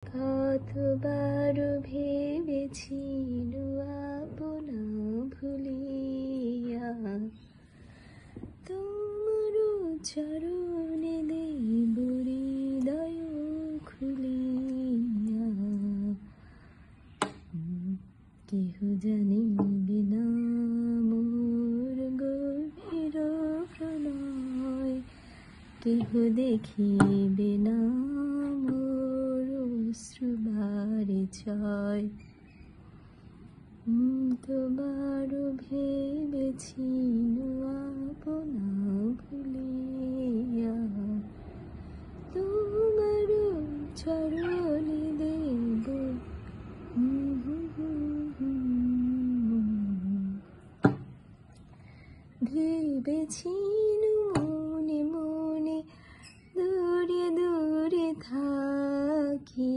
কতবার ভেবেছি আপনা ভুলিয়া তোমার চরণে দেব হৃদয় খুলিয়া। কেহ জানিবে না মোর গভীর প্রণয়, কেহ দেখিবে না মোর অশ্রুবারে ছয়। তোমার ভেবেছি আপনা ভুলিয়া তোমার চরণে দেব ভেবেছি মনে মনে দূরে দূরে থাকি,